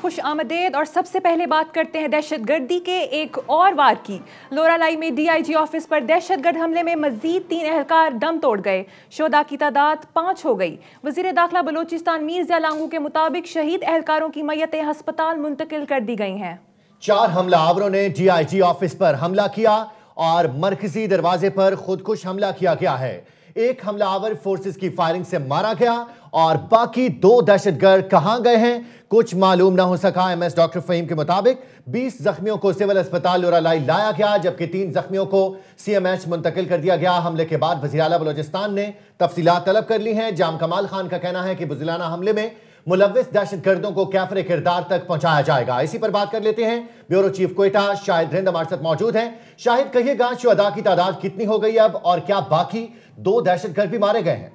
खुश आमदेद। और सबसे पहले बात करते हैं दहशतगर्दी के एक और वार की। लोरालाई में DIG ऑफिस पर दहशतगर्द हमले में मजीद 3 एहलकार दम तोड़ गए। शोदा की तादाद 5 हो गई। वजीर दाखिला बलूचिस्तान मीर ज़िया लांगू के मुताबिक शहीद एहलकारों की मैयतें हस्पताल मुंतकिल कर दी गई हैं। 4 हमलावरों ने DIG ऑफिस पर हमला किया और मरकजी दरवाजे पर खुदकुश हमला किया गया है। एक हमलावर फोर्सेस की फायरिंग से मारा गया और बाकी 2 दहशतगर्द कहां गए हैं कुछ मालूम ना हो सका। MS डॉक्टर फहीम के मुताबिक 20 जख्मियों को सिविल अस्पताल लोरालाई लाया गया, जबकि 3 जख्मियों को CMH मुंतकिल कर दिया गया। हमले के बाद वज़ीर आला बलूचिस्तान ने तफसीलात तलब कर ली हैं। जाम कमाल खान का कहना है कि बुज़दिलाना हमले में मुलव्विस दहशतगर्दों को कैफरे किरदार तक पहुंचाया जाएगा। इसी पर बात कर लेते हैं। ब्यूरो चीफ क्वेटा शाहिद हिंद हमारे साथ मौजूद हैं। शाहिद, कहिएगा शुहदा की तादाद कितनी हो गई अब और क्या बाकी 2 दहशतगर्द भी मारे गए हैं?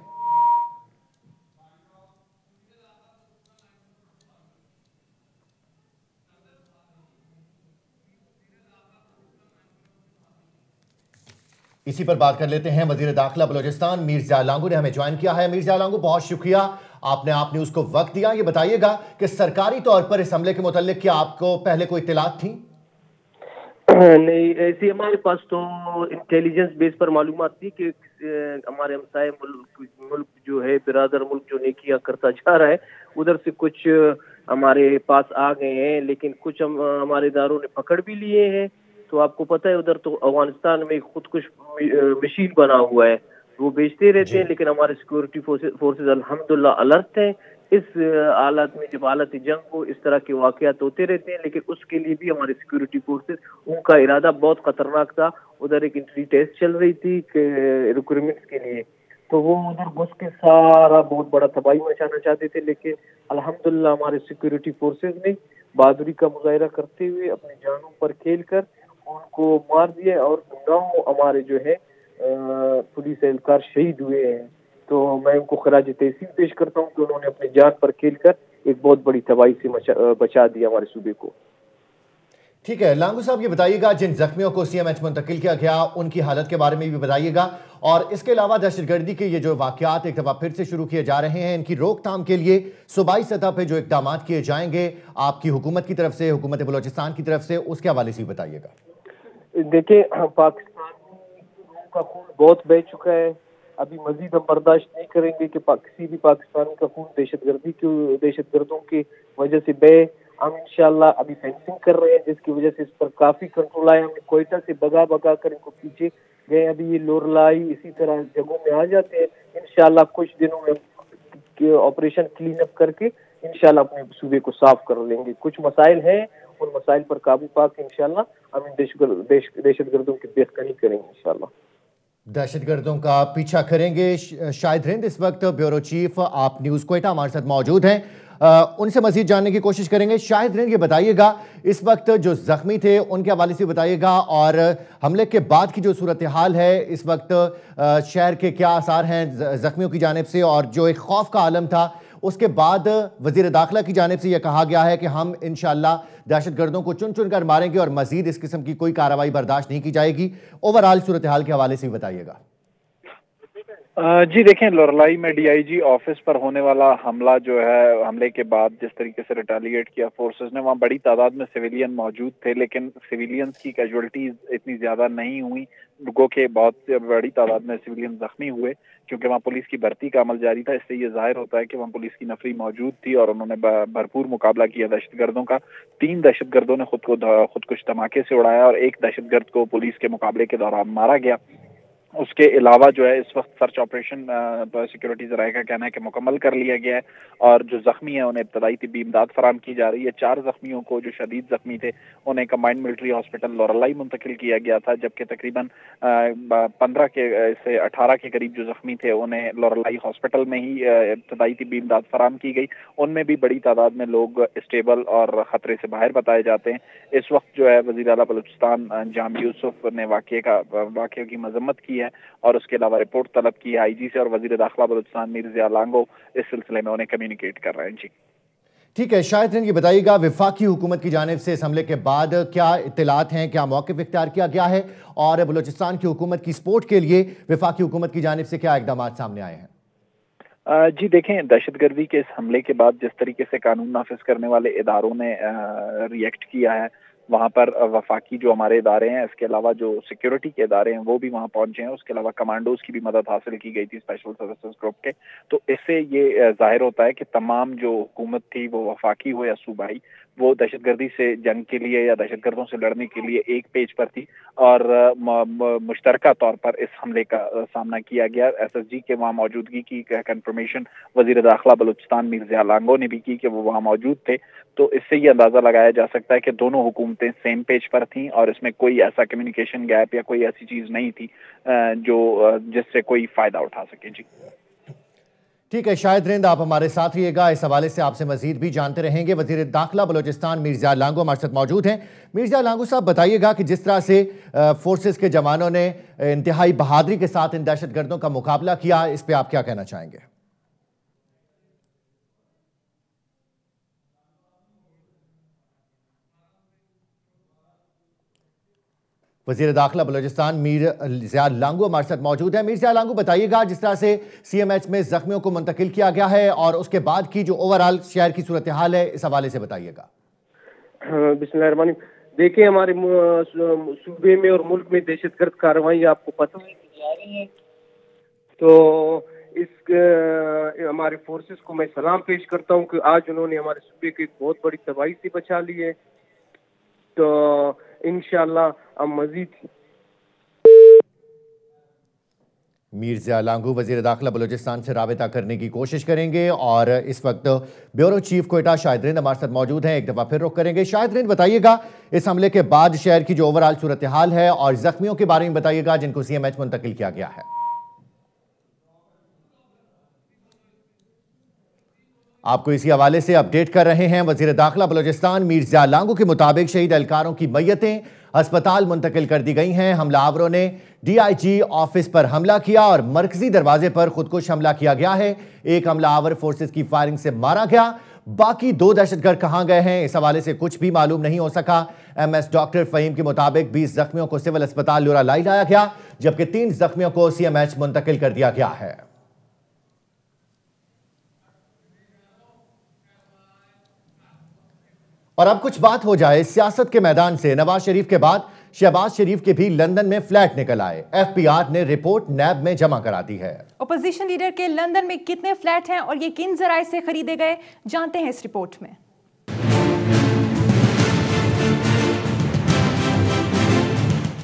इसी पर बात कर लेते हैं। वजीर दाखिला बलूचिस्तान मीर ज़िया लांगू ने हमें ज्वाइन किया है। मीर ज़िया लांगू, बहुत शुक्रिया, आपने आप न्यूज़ को वक्त दिया। ये बताइएगा कि सरकारी तौर पर इस हमले के मुताल्लिक क्या आपको पहले कोई इत्तलात थी? नहीं, ऐसी हमारे पास तो इंटेलिजेंस बेस पर मालूमात थी कि हमारे हमसाए मुल्क जो है, बिरादर मुल्क जो नेकियां करता जा रहा है, उधर से कुछ हमारे पास आ गए हैं, लेकिन कुछ हमारे इदारों ने पकड़ भी लिए हैं। तो आपको पता है उधर तो अफगानिस्तान में खुदकुश मशीन बना हुआ है, वो बेचते रहते हैं, लेकिन हमारे सिक्योरिटी फोर्सेज अल्हम्दुलिल्लाह अलर्ट हैं। इस हालत में जब हालत जंग हो, इस तरह के वाकयात होते रहते हैं, लेकिन उसके लिए भी हमारे सिक्योरिटी फोर्सेज, उनका इरादा बहुत खतरनाक था। उधर एक एंट्री टेस्ट चल रही थी रिक्रूटमेंट के लिए, तो वो उधर घुस के सारा बहुत बड़ा तबाही मचाना चाहते थे, लेकिन अल्हम्दुलिल्लाह हमारे सिक्योरिटी फोर्सेज ने बहादुरी का मुजाहिरा करते हुए अपनी जानों पर खेल कर उनको मार दिया और 9 हमारे जो है पुलिस एहलकार शहीद हुए हैं। तो मैं उनको खराज तहसीन पेश करता हूँ कि उन्होंने अपनी जान पर खेल कर एक बहुत बड़ी तबाही से बचा दिया हमारे सूबे को। ठीक है लांगू साहब, ये बताइएगा जिन जख्मियों को CMH मुंतकिल किया गया उनकी हालत के बारे में भी बताइएगा, और इसके अलावा दहशतगर्दी के ये जो वाकयात एक दफा फिर से शुरू किए जा रहे हैं, इनकी रोकथाम के लिए सूबाई सतह पर जो इकदाम किए जाएंगे आपकी हुकूमत की तरफ से, हुकूमत बलूचिस्तान की तरफ से, उसके हवाले से भी बताइएगा। देखिए, पाकिस्तान का खून बहुत बह चुका है, अभी मजीद हम बर्दाश्त नहीं करेंगे कि किसी भी पाकिस्तान का खून दहशतगर्दों की वजह से बहे। हम इंशाल्लाह अभी फेंसिंग कर रहे हैं, जिसकी वजह से इस पर काफी कंट्रोल आया। हमने कोयटा से भगा कर इनको पीछे गए, अभी ये लोरलाई इसी तरह जगहों में आ जाते हैं। इंशाल्लाह कुछ दिनों में ऑपरेशन क्लीन अप करके इंशाल्लाह अपने सूबे को साफ कर लेंगे। कुछ मसाइल हैं, उन मसाइल पर काबू पाकर इंशाल्लाह हम दहशतगर्दों की बेखनी करेंगे। इंशाल्लाह दहशतगर्दों का पीछा करेंगे। शाहिद हिंद इस वक्त ब्यूरो चीफ, आप न्यूज़ क्वेटा हमारे साथ मौजूद हैं, उनसे मजीद जानने की कोशिश करेंगे। शाहिद हिंद, ये बताइएगा इस वक्त जो जख्मी थे उनके हवाले से बताइएगा, और हमले के बाद की जो सूरत हाल है इस वक्त शहर के क्या आसार हैं जख्मियों की जानिब से, और जो एक खौफ का आलम था उसके बाद वजीर दाखिला की जानिब से यह कहा गया है कि हम इंशाअल्लाह दहशतगर्दों को चुन चुन कर मारेंगे और मजीद इस किस्म की कोई कार्रवाई बर्दाश्त नहीं की जाएगी। ओवरऑल सूरत हाल के हवाले से भी बताइएगा। जी देखें, लोरलाई में DIG ऑफिस पर होने वाला हमला जो है, हमले के बाद जिस तरीके से रिटेलिएट किया फोर्सेस ने, वहाँ बड़ी तादाद में सिविलियन मौजूद थे, लेकिन सिविलियंस की कैजुअल्टीज इतनी ज्यादा नहीं हुई, गो के बहुत बड़ी तादाद में सिविलियन जख्मी हुए, क्योंकि वहाँ पुलिस की भर्ती का अमल जारी था। इससे ये जाहिर होता है कि वहाँ पुलिस की नफरी मौजूद थी और उन्होंने भरपूर मुकाबला किया दहशतगर्दों का। 3 दहशतगर्दों ने खुदकुश धमाके से उड़ाया और 1 दहशतगर्द को पुलिस के मुकाबले के दौरान मारा गया। उसके अलावा जो है इस वक्त सर्च ऑपरेशन सिक्योरिटी ज़राए का कहना है कि मुकम्मल कर लिया गया है, और जो जख्मी है उन्हें इब्तदाई तिब्बी इमदाद फराम की जा रही है। 4 जख्मियों को जो शदीद जख्मी थे उन्हें कंबाइंड मिलिट्री हॉस्पिटल लोरालाई मुंतकिल किया गया था, जबकि तकरीबन 15 से 18 के करीब जो जख्मी थे उन्हें लोरालाई हॉस्पिटल में ही इब्तदाई तिब्बी इमदाद फराम की गई। उनमें भी बड़ी तादाद में लोग स्टेबल और ख़तरे से बाहर बताए जाते हैं। इस वक्त जो है वज़ीर आला बलूचिस्तान जाम यूसुफ ने वाक़े की मजम्मत की है और उसके अलावा रिपोर्ट तलब की है IG से, और वजीर दाखिला बलूचिस्तान मीर ज़िया लांगू इस सिलसिले में उन्हें कम्युनिकेट कर रहे हैं। जी ठीक है शाहिद हिंद, ये बताइएगा वफाकी हुकूमत की जानिब से इस हमले के बाद क्या इत्तलात हैं, क्या मौक़िफ़ इख्तियार किया गया है, और बलूचिस्तान की हुकूमत की सपोर्ट के लिए वफाकी हुकूमत की जानिब से क्या इक़दामात सामने आए हैं? जी देखें, दहशतगर्दी के इस हमले के बाद जिस तरीके से कानून नाफिज करने वाले इदारों ने रिएक्ट किया है, वहाँ पर वफाकी जो हमारे इदारे हैं, इसके अलावा जो सिक्योरिटी के इदारे हैं वो भी वहाँ पहुंचे हैं। उसके अलावा कमांडोज की भी मदद हासिल की गई थी स्पेशल सर्विसेज ग्रुप के। तो इससे ये जाहिर होता है कि तमाम जो हुकूमत थी, वो वफाकी हो या सूबाई, वो दहशतगर्दी से जंग के लिए या दहशतगर्दों से लड़ने के लिए एक पेज पर थी और मुश्तरका तौर पर इस हमले का सामना किया गया। SSG के वहाँ मौजूदगी की कंफर्मेशन वजीर दाखिला बलूचिस्तान मीर ज़िया लांगो ने भी की कि वो वहाँ मौजूद थे। तो इससे ये अंदाजा लगाया जा सकता है कि दोनों हुकूमतें सेम पेज पर थीं और इसमें कोई ऐसा कम्युनिकेशन गैप या कोई ऐसी चीज नहीं थी जो जिससे कोई फायदा उठा सके। जी ठीक है शाहिद रिंद, आप हमारे साथ रहिएगा, इस हवाले से आपसे मजीद भी जानते रहेंगे। वजीर दाखिला बलूचिस्तान मीर ज़िया लांगो हमारे साथ मौजूद हैं। मीर ज़िया लांगो साहब, बताइएगा कि जिस तरह से फोर्सेस के जवानों ने इंतहाई बहादुरी के साथ इन दहशतगर्दों का मुकाबला किया, इस पर आप क्या कहना चाहेंगे? वज़ीर दाखिला बलूचिस्तान मीर ज़िया लांगो हमारे साथ मौजूद है। मीर ज़िया लांगो, बताइएगा जिस तरह से CMH में जख्मियों को मुंतकिल किया गया है और उसके बाद की जो ओवरऑल शहर की सूरत हाल है, इस हवाले से बताइएगा। बिस्मिल्लाहिर्रहमानिर्रहीम। देखिए, हमारे सूबे में और मुल्क में दहशतगर्द कार्रवाई आपको पता है कि जारी है। तो इस हमारे फोर्सेस को मैं सलाम पेश करता हूँ कि आज उन्होंने हमारे सूबे की बहुत बड़ी तबाही से बचा ली है। तो इंशाअल्लाह हम मजीद। मीर ज़िया लांगो वज़ीर दाखिला बलूचिस्तान से राबिता करने की कोशिश करेंगे और इस वक्त ब्यूरो चीफ क्वेटा शाहिद रिंद हमारे साथ मौजूद हैं। एक दफ़ा फिर रुख करेंगे। शाहिद रिंद, बताइएगा इस हमले के बाद शहर की जो ओवरऑल सूरत हाल है और जख्मियों के बारे में बताइएगा जिनको CMH मुंतकिल किया गया है। आपको इसी हवाले से अपडेट कर रहे हैं। वज़ीर दाखिला बलूचिस्तान मीर ज़िया लांगो के मुताबिक शहीद एहलकारों की मैयतें अस्पताल मुंतकिल कर दी गई हैं। हमलावरों ने DIG ऑफिस पर हमला किया और मरकजी दरवाजे पर खुदकुश हमला किया गया है। एक हमलावर फोर्सेस की फायरिंग से मारा गया। बाकी 2 दहशतगर्द कहां गए हैं, इस हवाले से कुछ भी मालूम नहीं हो सका। MS डॉक्टर फ़हीम के मुताबिक 20 जख्मियों को सिविल अस्पताल लोरालाई लाया गया, जबकि 3 जख्मियों को CMH मुंतकिल कर दिया गया है। और अब कुछ बात हो जाए सियासत के मैदान से। नवाज शरीफ के बाद शहबाज शरीफ के भी लंदन में फ्लैट निकल आए। FPR ने रिपोर्ट नैब में जमा करा दी है। अपोजिशन लीडर के लंदन में कितने फ्लैट हैं और ये किन जराए से खरीदे गए, जानते हैं इस रिपोर्ट में।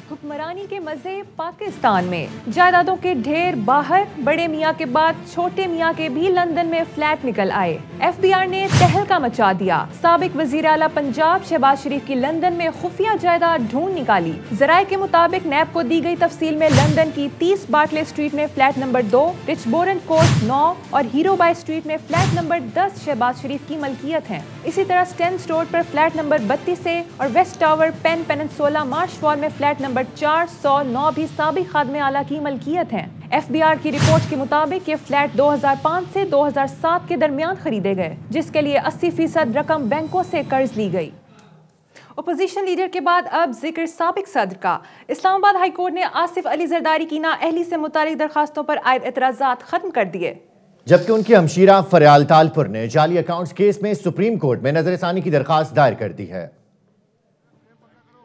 हुक्मरानी के मजे पाकिस्तान में, जायदादों के ढेर बाहर, बड़े मियाँ के बाद छोटे मियाँ के भी लंदन में फ्लैट निकल आए। FBR ने तहलका मचा दिया। साबिक वजीर आला पंजाब शहबाज शरीफ की लंदन में खुफिया जायदाद ढूंढ निकाली। जराये के मुताबिक नैब को दी गई तफसील में लंदन की 30 बाटले स्ट्रीट में फ्लैट नंबर 2, रिचबोरन कोर्ट 9 और हीरो बाय स्ट्रीट में फ्लैट नंबर 10 शहबाज शरीफ की मलकियत हैं। इसी तरह स्टेन स्टोर पर फ्लैट नंबर 32 से और West Tower Pan Peninsula Marsh Wall में फ्लैट नंबर 409 भी साबिक खादमे आला की मलकियत हैं। FBR की रिपोर्ट के मुताबिक ये फ्लैट 2005 से 2007 के दरमियान खरीदे गए, जिसके लिए 80% रकम बैंकों से कर्ज ली गई। अपोजिशन लीडर के बाद अब जिक्र साबिक सदर का। इस्लामाबाद हाई कोर्ट ने आसिफ अली जरदारी की नाअहली से मुतालिक दरखास्तों पर आयद एतराज़ात खत्म कर दिए, जबकि उनकी हमशीरा फरियाल तालपुर ने जाली अकाउंट्स केस में सुप्रीम कोर्ट में नजरसानी की दरखास्त दायर कर दी है।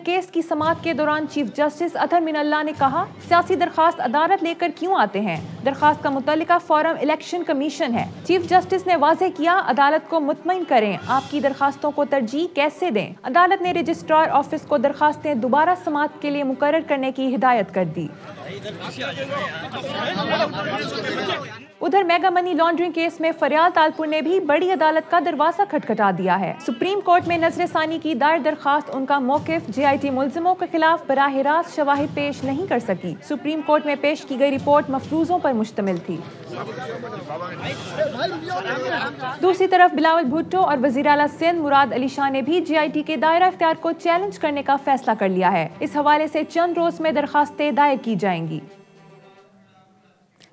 केस की समाअत के दौरान चीफ जस्टिस अतहर मिनल्ला ने कहा, सियासी दरखास्त अदालत लेकर क्यों आते हैं, दरखास्त का मुतल्लिका फोरम इलेक्शन कमीशन है। चीफ जस्टिस ने वाज़ेह किया, अदालत को मुतमईन करें, आपकी दरखास्तों को तरजीह कैसे दें। अदालत ने रजिस्ट्रार ऑफिस को दरखास्तें दोबारा समाअत के लिए मुकर्रर करने की हिदायत कर दी। उधर मेगा मनी लॉन्ड्रिंग केस में फरियाल तालपुर ने भी बड़ी अदालत का दरवाजा खटखटा दिया है। सुप्रीम कोर्ट में नजरसानी की दायर दरखास्त उनका मौकिफ JIT मुल्जिमों के खिलाफ बराह रास्त शवाहिद पेश नहीं कर सकी। सुप्रीम कोर्ट में पेश की गई रिपोर्ट मफरूजों पर मुश्तमिल थी। दूसरी तरफ बिलावल भुट्टो और वजीर आला सिंध मुराद अली शाह ने भी JIT के दायरा इख्तियार को चैलेंज करने का फैसला कर लिया है। इस हवाले से चंद रोज में दरखास्तें दायर की जाएंगी।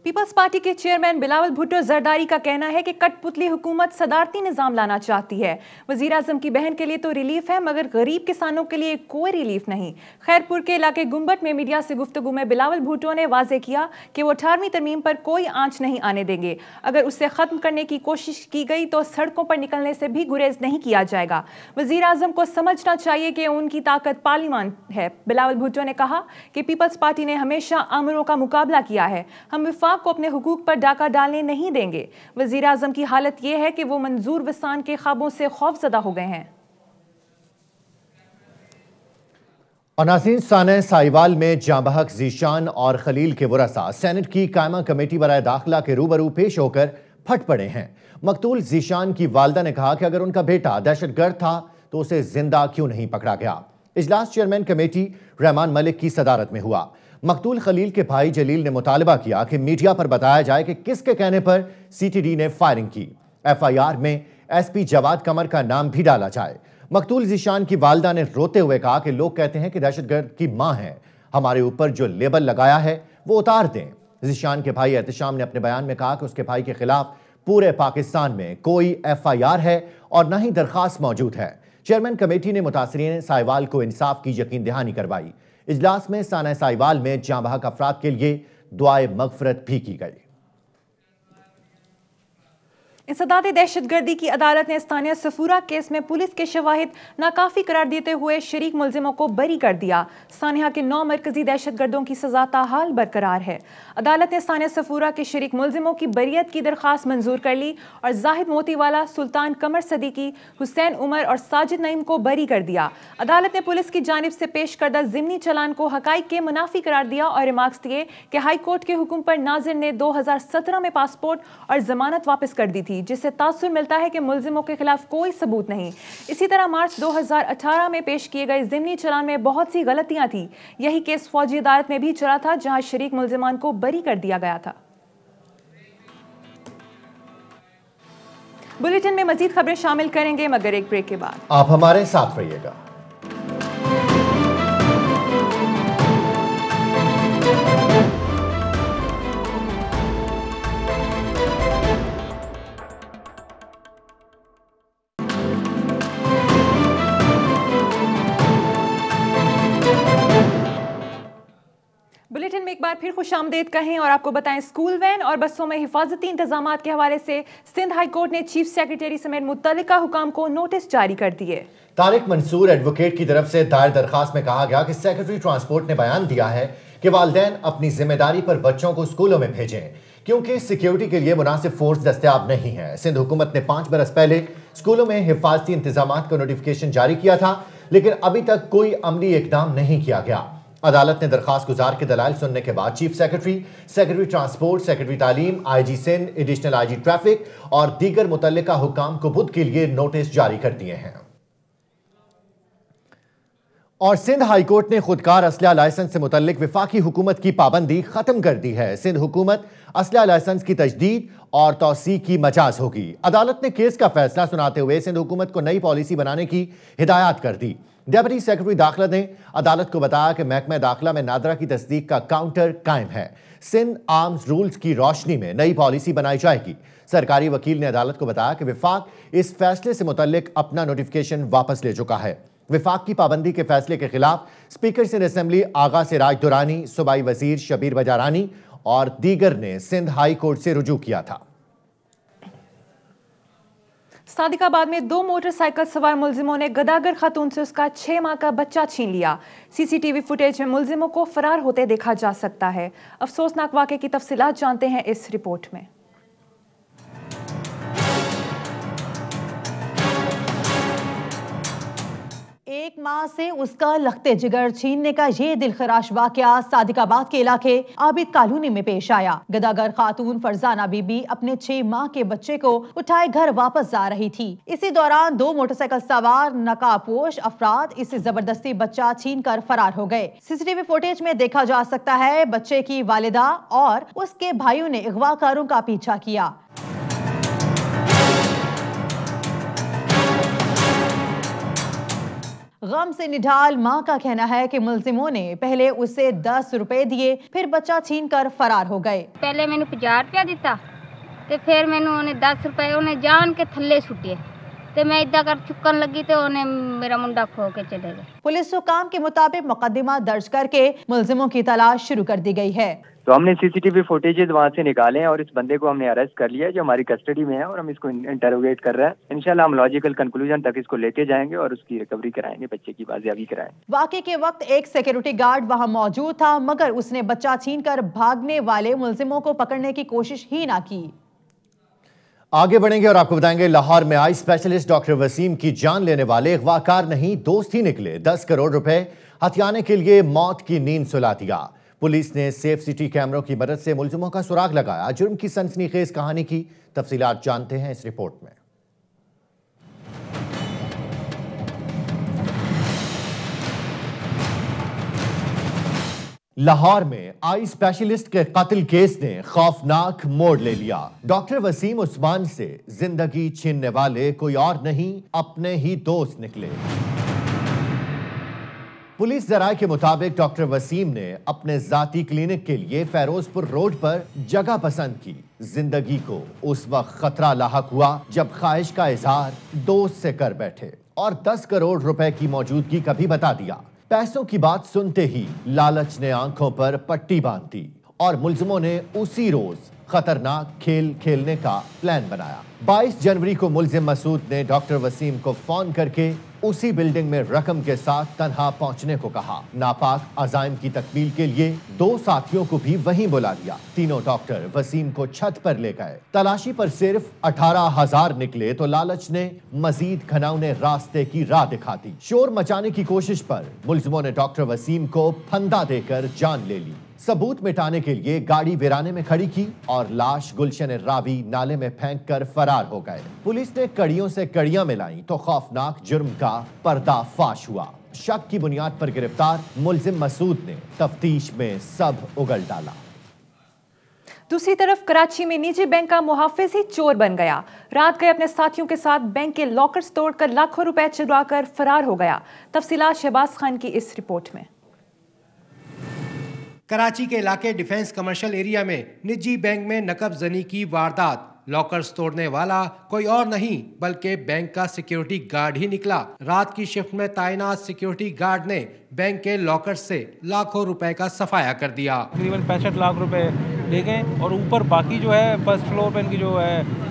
पीपल्स पार्टी के चेयरमैन बिलावल भुट्टो जरदारी का कहना है कि कठपुतली हुकूमत सदारती निजाम लाना चाहती है। वजीर आजम की बहन के लिए तो रिलीफ है, मगर गरीब किसानों के लिए कोई रिलीफ नहीं। खैरपुर के इलाके गुम्बट में मीडिया से गुफ्तगू में बिलावल भुट्टो ने वाजे किया कि वो 18वीं तरमीम पर कोई आंच नहीं आने देंगे। अगर उसे खत्म करने की कोशिश की गई तो सड़कों पर निकलने से भी गुरेज नहीं किया जाएगा। वजीर आजम को समझना चाहिए कि उनकी ताकत पार्लियामान है। बिलावल भुट्टो ने कहा कि पीपल्स पार्टी ने हमेशा आमरों का मुकाबला किया है, हम विफाक को अपने हुकूक पर डाका डालने नहीं देंगे। वजीर आजम की हालत यह है कि वो मंजूर वसान के ख्वाबों से खौफजदा हो गए हैं। और नाज़रीन, साने साहिवाल में जांबहक जीशान और खलील के वरसा सेनेट की कायमा कमेटी बराए दाखिला के रूबरू पेश होकर फट पड़े हैं। मकतूल जीशान की वालदा ने कहा कि अगर उनका बेटा दहशतगर्द था तो उसे जिंदा क्यों नहीं पकड़ा गया। इजलास चेयरमैन कमेटी रहमान मलिक की सदारत में हुआ। मकतूल खलील के भाई जलील ने मुतालबा किया कि मीडिया पर बताया जाए कि किसके कहने पर सीटीडी ने फायरिंग की। एफआईआर में एसपी जवाद कमर का नाम भी डाला जाए। मकतूल जीशान की वालदा ने रोते हुए कहा कि लोग कहते हैं कि दहशतगर्द की मां है, हमारे ऊपर जो लेबल लगाया है वो उतार दें। जीशान के भाई एहतशाम ने अपने बयान में कहा कि उसके भाई के खिलाफ पूरे पाकिस्तान में कोई एफआईआर है और न ही दरखास्त मौजूद है। चेयरमैन कमेटी ने मुतासरीन साहिवाल को इंसाफ की यकीन दहानी करवाई। इजलास में साना साहिवाल में जांबहक अफराद के लिए दुआए मगफरत भी की गई। इंसदाद दहशतगर्दी की अदालत ने स्थानीय सफूरा केस में पुलिस के शवाहिद नाकाफी करार देते हुए शरीक मुलजिमों को बरी कर दिया। सानिया के 9 मरकजी दहशतगर्दों की सजा ताहाल बरकरार है। अदालत ने सानिया सफूरा के शरीक मुलजिमों की बरियत की दरखास्त मंजूर कर ली और जाहिद मोतीवाला, सुल्तान कमर सदीकी, हुसैन उमर और साजिद नईम को बरी कर दिया। अदालत ने पुलिस की जानिब से पेश करदा जिमनी चलान को हकाइक के मुनाफी करार दिया और रिमार्क्स दिए कि हाई कोर्ट के हुक्म पर नाजिर ने 2017 में पासपोर्ट और जमानत वापस कर दी थी, जिससे तासुर मिलता है कि मुलजिमों के खिलाफ कोई सबूत नहीं। इसी तरह मार्च 2018 में पेश किए गए जिमनी चलान में बहुत सी गलतियां थी। यही केस फौजी अदालत में भी चला था, जहां शरीक मुलजिमान को बरी कर दिया गया था। बुलेटिन में मजीद खबरें शामिल करेंगे, मगर एक ब्रेक के बाद। आप हमारे साथ रहिएगा। बुलेटिन में एक बार फिर खुशामदीद कहें और आपको बताएं, स्कूल वैन और बसों में हिफाजती इंतजामात के हवाले से सिंध हाई कोर्ट ने चीफ सेक्रेटरी समेत मुत्तलिका हुकाम को नोटिस जारी कर दिए। तारिक मंसूर एडवोकेट की तरफ से दायर दरखास्त में कहा गया कि सेक्रेटरी ट्रांसपोर्ट ने बयान दिया है कि वालिदैन अपनी जिम्मेदारी पर बच्चों को स्कूलों में भेजें, क्योंकि सिक्योरिटी के लिए मुनासिब फोर्स दस्तयाब नहीं है। सिंध हुकूमत ने 5 बरस पहले स्कूलों में हिफाजती इंतजामात का नोटिफिकेशन जारी किया था, लेकिन अभी तक कोई अमली इकदाम नहीं किया गया। अदालत ने दरखास्त गुजार के दलाइल सुनने के बाद chief secretary, secretary transport, secretary तालीम, IG Sindh, additional IG traffic और दीगर मुतल्लिका हुकाम को बुध के लिए नोटिस जारी कर दिए हैं। और सिंध हाईकोर्ट ने खुदकार असलहा लाइसेंस से मुतल्लिक विफाकी हुकूमत की पाबंदी खत्म कर दी है। सिंध हुकूमत असलहा लाइसेंस की तजदीद और तौसी की मजाज होगी। अदालत ने केस का फैसला सुनाते हुए सिंध हुकूमत को नई पॉलिसी बनाने की हिदायत कर दी। डेप्यूटी सेक्रेटरी दाखिला ने अदालत को बताया कि महकमा दाखिला में नादरा की तस्दीक का काउंटर कायम है। सिंध आर्म्स रूल्स की रोशनी में नई पॉलिसी बनाई जाएगी। सरकारी वकील ने अदालत को बताया कि विफाक इस फैसले से मुतल्लिक अपना नोटिफिकेशन वापस ले चुका है। विफाक की पाबंदी के फैसले के खिलाफ स्पीकर सिंध असेंबली आगा सिराज दुरानी, सूबाई वजीर शबीर बजारानी और दीगर ने सिंध हाई कोर्ट से रुजू किया था। सादिकाबाद में 2 मोटरसाइकिल सवार मुलजिमों ने गदागर खातून से उसका 6 माह का बच्चा छीन लिया। सीसीटीवी फुटेज में मुलजिमों को फरार होते देखा जा सकता है। अफसोसनाक वाक़े की तफसीलात जानते हैं इस रिपोर्ट में। 1 माह से उसका लखते जिगर छीनने का ये दिलखराश वाकया सादिकाबाद के इलाके आबिद कॉलोनी में पेश आया। गदागर खातून फरजाना बीबी अपने 6 माह के बच्चे को उठाए घर वापस जा रही थी। इसी दौरान 2 मोटरसाइकिल सवार नकाबपोश अफराद इसे जबरदस्ती बच्चा छीन कर फरार हो गए। सीसीटीवी फुटेज में देखा जा सकता है बच्चे की वालिदा और उसके भाइयों ने अगवाकारों का पीछा किया। गम से निढाल मां का कहना है कि मुलजिमों ने पहले उसे 10 रुपए दिए, फिर बच्चा छीनकर फरार हो गए। पहले मैंने 50 रुपया दिता ते फिर मैंने उन्हें 10 रुपए उन्हें जान के थल्ले सुटिए ते मैं इदा कर चुकन लगी तो उन्हें मेरा मुंडा खो के चले गए। पुलिस हुकाम के मुताबिक मुकदमा दर्ज करके मुलजिमों की तलाश शुरू कर दी गई है। तो हमने सीसीटीवी फुटेजेस वहाँ से निकाले हैं और इस बंदे को हमने अरेस्ट कर लिया है जो हमारी कस्टडी में है और हम इसको इंटरोगेट कर रहे हैं। इंशाल्लाह हम लॉजिकल कंक्लूजन तक इसको लेके जाएंगे और उसकी रिकवरी कराएंगे, बच्चे की बाजियाबी कराएंगे। वाक़े के वक्त एक सिक्योरिटी गार्ड वहां मौजूद था मगर उसने बच्चा छीनकर भागने वाले मुलजिमों को पकड़ने की कोशिश ही ना की। आगे बढ़ेंगे और आपको बताएंगे लाहौर में आई स्पेशलिस्ट डॉक्टर वसीम की जान लेने वाले अगवाकार नहीं दोस्त ही निकले। 10 करोड़ रुपए हथियाने के लिए मौत की नींद सुला दिया। पुलिस ने सेफ सिटी कैमरों की मदद से मुलजिमों का सुराग लगाया। जुर्म की सनसनीखेज कहानी की तफसीलात जानते हैं इस रिपोर्ट में। लाहौर में आई स्पेशलिस्ट के कत्ल केस ने खौफनाक मोड़ ले लिया। डॉक्टर वसीम उस्मान से जिंदगी छीनने वाले कोई और नहीं, अपने ही दोस्त निकले। पुलिस जराये के मुताबिक डॉक्टर वसीम ने अपने जाती क्लिनिक के लिए फेरोजपुर रोड पर जगह पसंद की। जिंदगी को उस वक्त खतरा लाहक हुआ जब ख्वाहिश का इजहार दोस्त से कर बैठे और 10 करोड़ रुपए की मौजूदगी का भी बता दिया। पैसों की बात सुनते ही लालच ने आंखों पर पट्टी बांध दी और मुलजिमों ने उसी रोज खतरनाक खेल खेलने का प्लान बनाया। 22 जनवरी को मुलजिम मसूद ने डॉक्टर वसीम को फोन करके उसी बिल्डिंग में रकम के साथ तन्हा पहुंचने को कहा। नापाक अजाइम की तकमील के लिए 2 साथियों को भी वहीं बुला लिया। तीनों डॉक्टर वसीम को छत पर ले गए। तलाशी पर सिर्फ 18,000 निकले तो लालच ने मजीद घनौने रास्ते की राह दिखा दी। शोर मचाने की कोशिश पर मुलजिमों ने डॉक्टर वसीम को फंदा देकर जान ले ली। सबूत मिटाने के लिए गाड़ी वीराने में खड़ी की और लाश गुलशन रावी नाले में फेंक कर फरार हो गए। पुलिस ने कड़ियों से कड़ियां मिलाई तो खौफनाक जुर्म का पर्दाफाश हुआ। शक की बुनियाद पर गिरफ्तार मुलजिम मसूद ने तफ्तीश में सब उगल डाला। दूसरी तरफ कराची में निजी बैंक का मुहाफिज ही चोर बन गया। रात गए अपने साथियों के साथ बैंक के लॉकर्स तोड़कर लाखों रुपए चुराकर फरार हो गया। तफसीलात शहबाज खान की इस रिपोर्ट में। कराची के इलाके डिफेंस कमर्शियल एरिया में निजी बैंक में नकब जनी की वारदात। लॉकर्स तोड़ने वाला कोई और नहीं बल्कि बैंक का सिक्योरिटी गार्ड ही निकला। रात की शिफ्ट में तैनात सिक्योरिटी गार्ड ने बैंक के लॉकर्स से लाखों रुपए का सफाया कर दिया। तकरीबन 65 लाख रुपए ले गए और ऊपर बाकी जो है फर्स्ट फ्लोर पे इनकी जो है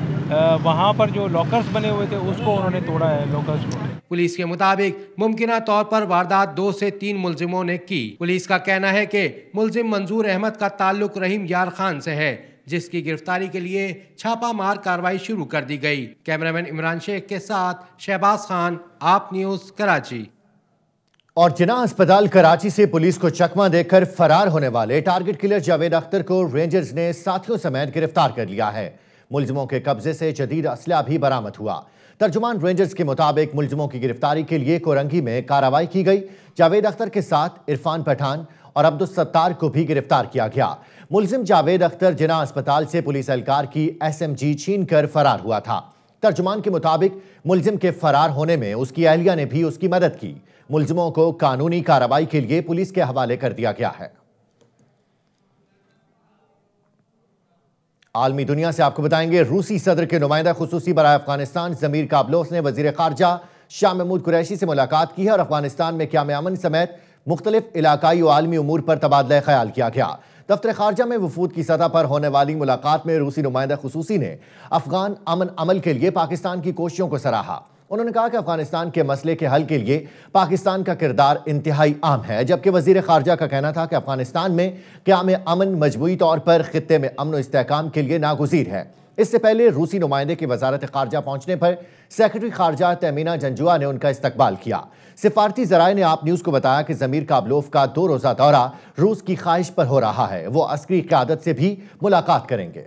वहाँ पर जो लॉकर्स बने हुए थे उसको उन्होंने तोड़ा है लॉकर्स को। पुलिस के मुताबिक मुमकिना तौर पर वारदात 2 से 3 मुलजिमों ने की। पुलिस का कहना है कि मुलजिम मंजूर अहमद का ताल्लुक रहीम यार खान से है जिसकी गिरफ्तारी के लिए छापामार कार्रवाई शुरू कर दी गई। कैमरामैन इमरान शेख के साथ शहबाज खान, आप न्यूज कराची। और जिन्ना अस्पताल कराची से पुलिस को चकमा देकर फरार होने वाले टारगेट किलर जावेद अख्तर को रेंजर्स ने साथियों समेत गिरफ्तार कर लिया है। मुलजिमों के कब्जे से जदीद असला भी बरामद हुआ। तर्जुमान रेंजर्स के मुताबिक मुलजिमों की गिरफ्तारी के लिए कोरंगी में कार्रवाई की गई। जावेद अख्तर के साथ इरफान पठान और अब्दुल सत्तार को भी गिरफ्तार किया गया। मुलजिम जावेद अख्तर जिन्ना अस्पताल से पुलिस एहलकार की SMG छीनकर फरार हुआ था। तर्जुमान के मुताबिक मुलजिम के फरार होने में उसकी अहलिया ने भी उसकी मदद की। मुलजिमों को कानूनी कार्रवाई के लिए पुलिस के हवाले कर दिया गया है। आलमी दुनिया से आपको बताएंगे, रूसी सदर के नुमाइंदा खुसूसी बराए अफगानिस्तान जमीर काबलोस ने वजीर खारजा शाह महमूद कुरैशी से मुलाकात की है और अफगानिस्तान में क़याम अमन समेत मुख्तलिफ इलाकाई और आलमी उमूर पर तबादला ख्याल किया गया। दफ्तर खारजा में वफूद की सतह पर होने वाली मुलाकात में रूसी नुमाइंदा खुसूसी ने अफगान अमन अमल के लिए पाकिस्तान की कोशिशों को सराहा। उन्होंने कहा कि अफगानिस्तान के मसले के हल के लिए पाकिस्तान का किरदार इंतहाई अहम है, जबकि वजीर खारजा का कहना था कि अफगानिस्तान में क़याम अमन मजबूती तौर पर खित्ते में अमन और इस्तेहकाम के लिए नागुज़ीर है। इससे पहले रूसी नुमाइंदे की वजारत खारजा पहुंचने पर सेक्रेटरी खारजा तमीना जंजुआ ने उनका इस्तकबाल किया। सिफारती जराये ने आप न्यूज को बताया कि जमीर काबलोफ का 2 रोज़ा दौरा रूस की ख्वाहिश पर हो रहा है। वो अस्करी क़यादत से भी मुलाकात करेंगे।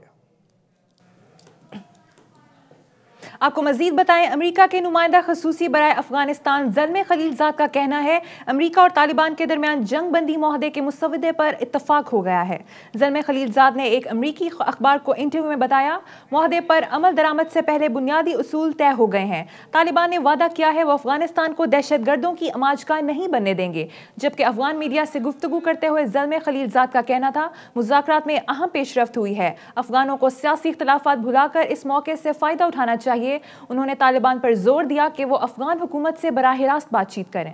आपको मजीद बताएं, अमेरिका के नुमाइंदा खसूसी बराए अफगानिस्तान ज़ल्मे खलीलजाद का कहना है अमेरिका और तालिबान के दरमियान जंग बंदी मुआहदे के मुसवदे पर इत्तफाक हो गया है। ज़ल्मे खलीलजाद ने एक अमेरिकी अखबार को इंटरव्यू में बताया, मुआहदे पर अमल दरामद से पहले बुनियादी उसूल तय हो गए हैं। तालिबान ने वादा किया है वो अफगानिस्तान को दहशतगर्दों की अमाजगाह नहीं बनने देंगे। जबकि अफगान मीडिया से गुफ्तगू करते हुए ज़ल्मे खलीलजाद का कहना था, मुज़ाकरात में अहम पेशरफ्त हुई है। अफगानों को सियासी इख्तिलाफात भुलाकर इस मौके से फ़ायदा उठाना चाहिए। उन्होंने तालिबान पर जोर दिया कि वो अफगान हुकूमत से बराह रास्त बातचीत करें।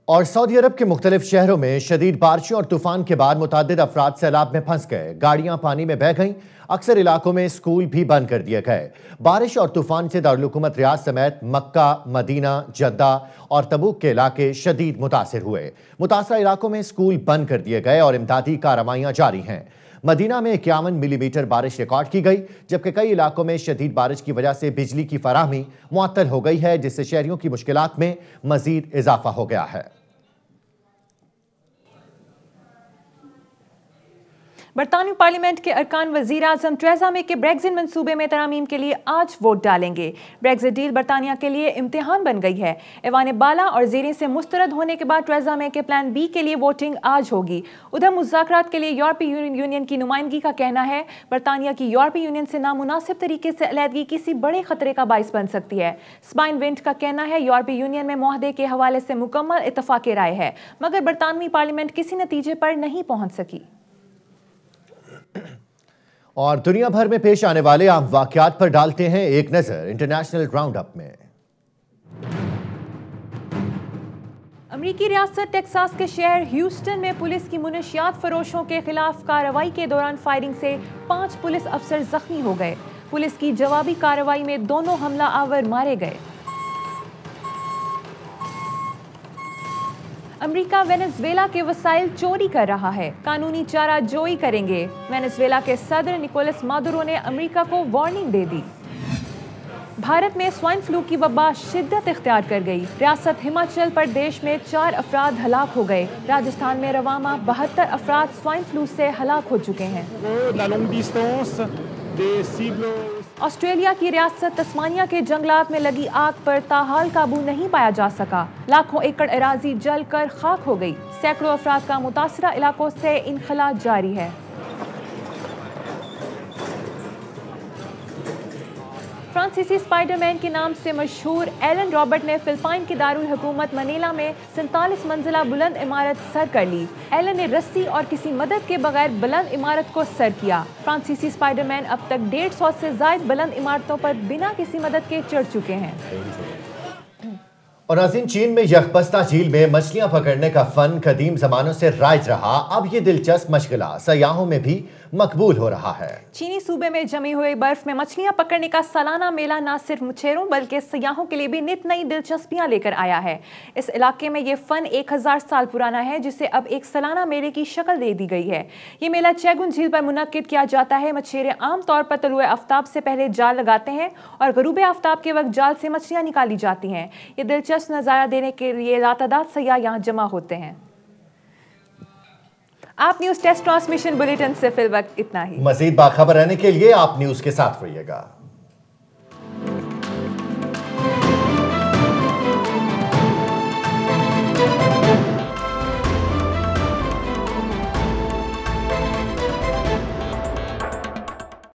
और सऊदी अरब के मुख्तलिफ शहरों में शदीद बारिशों और तूफान के बाद मुतादिद अफराद सैलाब में फंस गए। गाड़ियां पानी में बह गईं। अक्सर इलाकों में स्कूल भी बंद कर दिए गए। बारिश और तूफान से दारुल हुकूमत रियाद समेत मक्का, मदीना, जद्दा और तबूक के इलाके शदीद मुतासिर हुए। मुतासरा इलाकों में स्कूल बंद कर दिए गए और इमदादी कार्रवाइयां जारी हैं। मदीना में 51 मिलीमीटर बारिश रिकॉर्ड की गई, जबकि कई इलाकों में शदीद बारिश की वजह से बिजली की फराहमी मुअत्तल हो गई है, जिससे शहरियों की मुश्किलात में मजीद इजाफा हो गया है। बरतानवी पार्लियामेंट के अरकान वज़ीर आज़म टेरेसा मे के ब्रेक्जिट मंसूबे में तरमीम के लिए आज वोट डालेंगे। ब्रेक्जिट डील बरतानिया के लिए इम्तिहान बन गई है। ऐवान बाला और ज़ेरें से मुस्तरद होने के बाद टेरेसा मे के प्लान बी के लिए वोटिंग आज होगी। उधर मुज़ाकरात के लिए यूरोपीय यूनियन की नुमाइंदगी का कहना है बरतानिया की यूरोपीय यूनियन से नामुनासिब तरीके से अलहदगी किसी बड़े खतरे का बाइस बन सकती है। स्पाइन विंट का कहना है यूरोपीय यूनियन में मुआहदे के हवाले से मुकम्मल इत्तफाक राय है, मगर बरतानवी पार्लियामेंट किसी नतीजे पर नहीं पहुंच सकी। और दुनिया भर में पेश आने वाले आम वाकयात पर डालते हैं एक नजर इंटरनेशनल राउंड अप में। अमरीकी रियासत टेक्सास के शहर ह्यूस्टन में पुलिस की मुनशियात फरोशों के खिलाफ कार्रवाई के दौरान फायरिंग से 5 पुलिस अफसर जख्मी हो गए। पुलिस की जवाबी कार्रवाई में दोनों हमला आवर मारे गए। अमेरिका वेनेजुएला के वसाइल चोरी कर रहा है, कानूनी चारा जोई करेंगे। वेनेजुएला के सदर निकोलस मादुरो ने अमेरिका को वार्निंग दे दी। भारत में स्वाइन फ्लू की वबा शिद्दत इख्तियार कर गई। रियासत हिमाचल प्रदेश में 4 अफराद हलाक हो गए। राजस्थान में रवामा 72 अफराद स्वाइन फ्लू से हलाक हो चुके हैं। ऑस्ट्रेलिया की रियासत तस्मानिया के जंगलात में लगी आग पर ताहाल काबू नहीं पाया जा सका। लाखों एकड़ अराजी जलकर खाक हो गई। सैकड़ों अफराद का मुतासरा इलाकों से इनखला जारी है। फ्रांसीसी स्पाइडरमैन के नाम से मशहूर एलन रॉबर्ट ने फिलिपाइन की दारुल हुकूमत मनीला में 47 मंजिला बुलंद इमारत सर कर ली। एलन ने रस्सी और किसी मदद के बगैर बुलंद इमारत को सर किया। फ्रांसीसी स्पाइडरमैन अब तक 150 से ज्यादा बुलंद इमारतों पर बिना किसी मदद के चढ़ चुके हैं। और नाज़रीन, चीन में यखबस्ता झील में मछलियां पकड़ने का फन कदीम जमानों से राइज रहा। अब ये दिलचस्प मशगला सयाहों में भी मकबूल हो रहा है। चीनी सूबे में जमी हुई बर्फ में मछलियां पकड़ने का सालाना मेला न सिर्फ मुछेरों बल्कि सयाहों के लिए भी नित नई दिलचस्पियां लेकर आया है। इस इलाके में ये फन 1000 साल पुराना है, जिसे अब एक सालाना मेले की शक्ल दे दी गई है। ये मेला चैगुन झील पर मुनक्किद किया जाता है। मछेरे आमतौर पर तलुए आफ्ताब से पहले जाल लगाते हैं और गरूबे आफ्ताब के वक्त जाल से मछलियां निकाली जाती हैं। ये दिलचस्प नज़ारा देने के लिए लातादाद सयाह यहाँ जमा होते हैं। आप न्यूज़ टेस्ट ट्रांसमिशन बुलेटिन से फिल वक्त इतना ही। मज़ीद बाखबर रहने के लिए आप न्यूज़ के साथ रहिएगा।